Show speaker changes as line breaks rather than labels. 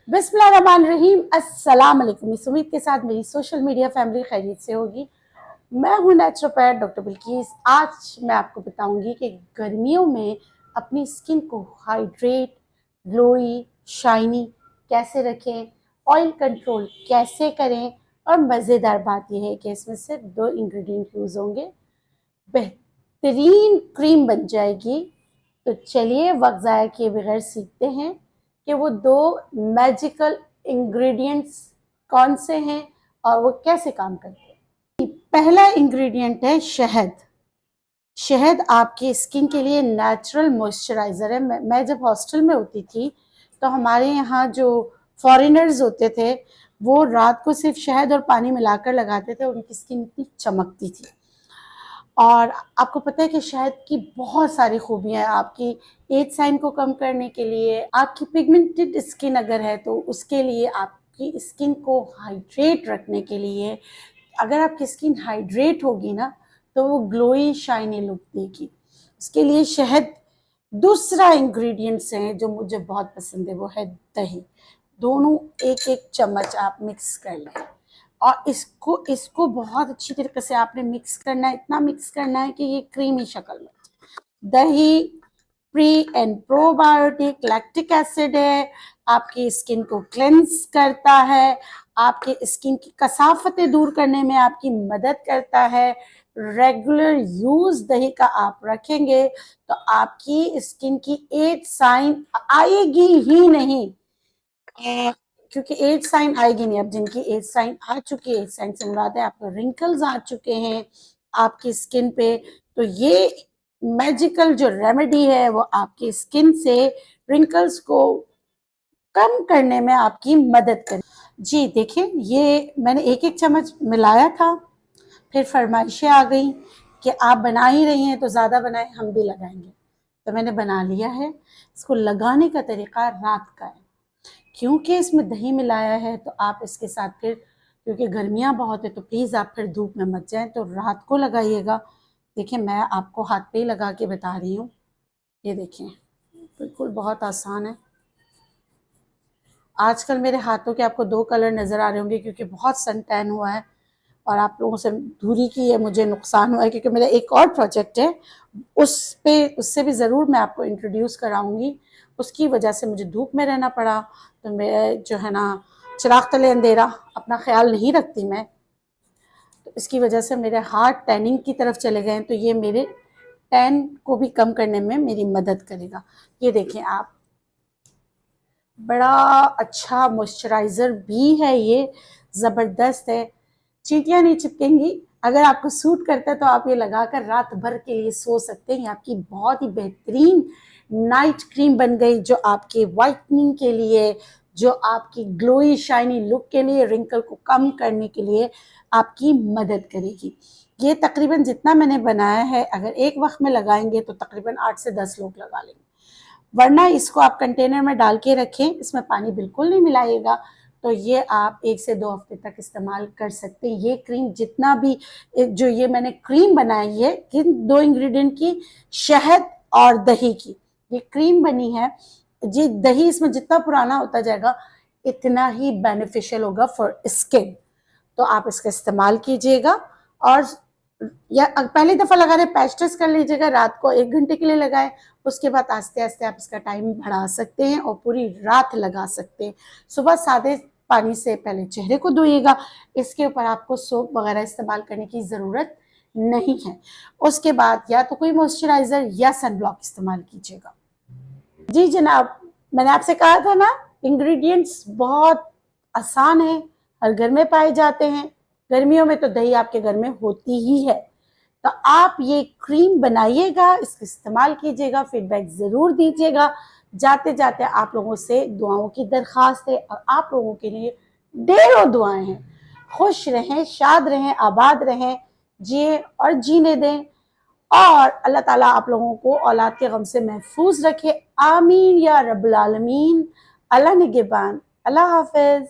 बिस्मिल्लाहिर्रहमानिर्रहीम। अस्सलाम वालेकुम। इस उम्मीद के साथ मेरी सोशल मीडिया फैमिली खैरियत से होगी। मैं हूँ नेचुरोपैथ डॉक्टर बिल्किस। आज मैं आपको बताऊंगी कि गर्मियों में अपनी स्किन को हाइड्रेट, ग्लोई, शाइनी कैसे रखें, ऑयल कंट्रोल कैसे करें। और मज़ेदार बात यह है कि इसमें सिर्फ 2 इंग्रेडिएंट यूज़ होंगे, बेहतरीन क्रीम बन जाएगी। तो चलिए वक्त ज़ाया किए बगैर सीखते हैं कि वो 2 मैजिकल इंग्रेडिएंट्स कौन से हैं और वो कैसे काम करते हैं। पहला इंग्रेडिएंट है शहद। शहद आपकी स्किन के लिए नेचुरल मॉइस्चराइज़र है। मैं जब हॉस्टल में होती थी तो हमारे यहाँ जो फॉरेनर्स होते थे वो रात को सिर्फ शहद और पानी मिलाकर लगाते थे, उनकी स्किन इतनी चमकती थी। और आपको पता है कि शहद की बहुत सारी खूबियाँ हैं आपकी एज साइन को कम करने के लिए, आपकी पिगमेंटेड स्किन अगर है तो उसके लिए, आपकी स्किन को हाइड्रेट रखने के लिए। अगर आपकी स्किन हाइड्रेट होगी ना तो वो ग्लोई शाइनी लुक देगी। उसके लिए शहद। दूसरा इंग्रेडिएंट्स हैं जो मुझे बहुत पसंद है, वो है दही। दोनों एक एक चम्मच आप मिक्स कर लें और इसको बहुत अच्छी तरीके से आपने मिक्स करना है। इतना मिक्स करना है कि ये क्रीमी शक्ल में। दही pre and probiotic lactic acid है, आपकी स्किन को क्लेंस करता है, आपके स्किन की कसाफतें दूर करने में आपकी मदद करता है। रेगुलर यूज दही का आप रखेंगे तो आपकी स्किन की एज साइन आएगी ही नहीं। क्योंकि एज साइन आएगी नहीं। अब जिनकी एज साइन आ चुकी है, एज साइन से मुराद है आपको रिंकल्स आ चुके हैं आपकी स्किन पे, तो ये मैजिकल जो रेमेडी है वो आपकी स्किन से रिंकल्स को कम करने में आपकी मदद करे। जी देखिए, ये मैंने एक एक चम्मच मिलाया था, फिर फरमाइशें आ गई कि आप बना ही रही हैं तो ज़्यादा बनाएं, हम भी लगाएंगे। तो मैंने बना लिया है। इसको लगाने का तरीका रात का है, क्योंकि इसमें दही मिलाया है तो आप इसके साथ फिर, क्योंकि गर्मियाँ बहुत है तो प्लीज़ आप फिर धूप में मत जाएं, तो रात को लगाइएगा। देखिए मैं आपको हाथ पे ही लगा के बता रही हूँ। ये देखें, बिल्कुल बहुत आसान है। आजकल मेरे हाथों के आपको 2 कलर नज़र आ रहे होंगे क्योंकि बहुत सन टैन हुआ है और आप लोगों से दूरी की है, मुझे नुकसान हुआ है क्योंकि मेरा एक और प्रोजेक्ट है, उससे भी ज़रूर मैं आपको इंट्रोड्यूस कराऊंगी। उसकी वजह से मुझे धूप में रहना पड़ा, तो मैं जो है ना चिराग तले अंधेरा, अपना ख्याल नहीं रखती मैं, तो इसकी वजह से मेरे हाथ टैनिंग की तरफ चले गए हैं। तो ये मेरे टैन को भी कम करने में मेरी मदद करेगा। ये देखें आप, बड़ा अच्छा मॉइस्चराइज़र भी है ये, ज़बरदस्त है। चींटियाँ नहीं चिपकेंगी। अगर आपको सूट करता है तो आप ये लगाकर रात भर के लिए सो सकते हैं। आपकी बहुत ही बेहतरीन नाइट क्रीम बन गई, जो आपके वाइटनिंग के लिए, जो आपकी ग्लोई शाइनी लुक के लिए, रिंकल को कम करने के लिए आपकी मदद करेगी। ये तकरीबन जितना मैंने बनाया है, अगर एक वक्त में लगाएंगे तो तकरीबन 8 से 10 लोग लगा लेंगे। वरना इसको आप कंटेनर में डाल के रखें, इसमें पानी बिल्कुल नहीं मिलाइएगा, तो ये आप 1 से 2 हफ्ते तक इस्तेमाल कर सकते हैं। ये क्रीम जितना भी, जो ये मैंने क्रीम बनाई है किन 2 इंग्रेडिएंट की, शहद और दही की ये क्रीम बनी है जी। दही इसमें जितना पुराना होता जाएगा इतना ही बेनिफिशियल होगा फॉर स्किन। तो आप इसका इस्तेमाल कीजिएगा और या पहली दफ़ा लगा रहे पैच टेस्ट कर लीजिएगा, रात को 1 घंटे के लिए लगाएं। उसके बाद आस्ते आस्ते आप इसका टाइम बढ़ा सकते हैं और पूरी रात लगा सकते हैं। सुबह सादे पानी से पहले चेहरे को धोइएगा, इसके ऊपर आपको सोप वगैरह इस्तेमाल करने की ज़रूरत नहीं है। उसके बाद या तो कोई मॉइस्चराइज़र या सन ब्लॉक इस्तेमाल कीजिएगा। जी जनाब, मैंने आपसे कहा था ना, इंग्रेडिएंट्स बहुत आसान है, हर घर में पाए जाते हैं। गर्मियों में तो दही आपके घर में होती ही है। तो आप ये क्रीम बनाइएगा, इसका इस्तेमाल कीजिएगा, फीडबैक ज़रूर दीजिएगा। जाते जाते आप लोगों से दुआओं की दरख्वास्त है और आप लोगों के लिए ढेरों दुआएं हैं। खुश रहें, शाद रहें, आबाद रहें, जिए और जीने दें, और अल्लाह ताला आप लोगों को औलाद के गम से महफूज रखे। आमीन या रब्बुल आलमीन। अल्लाह निगहबान। अल्लाह हाफिज़।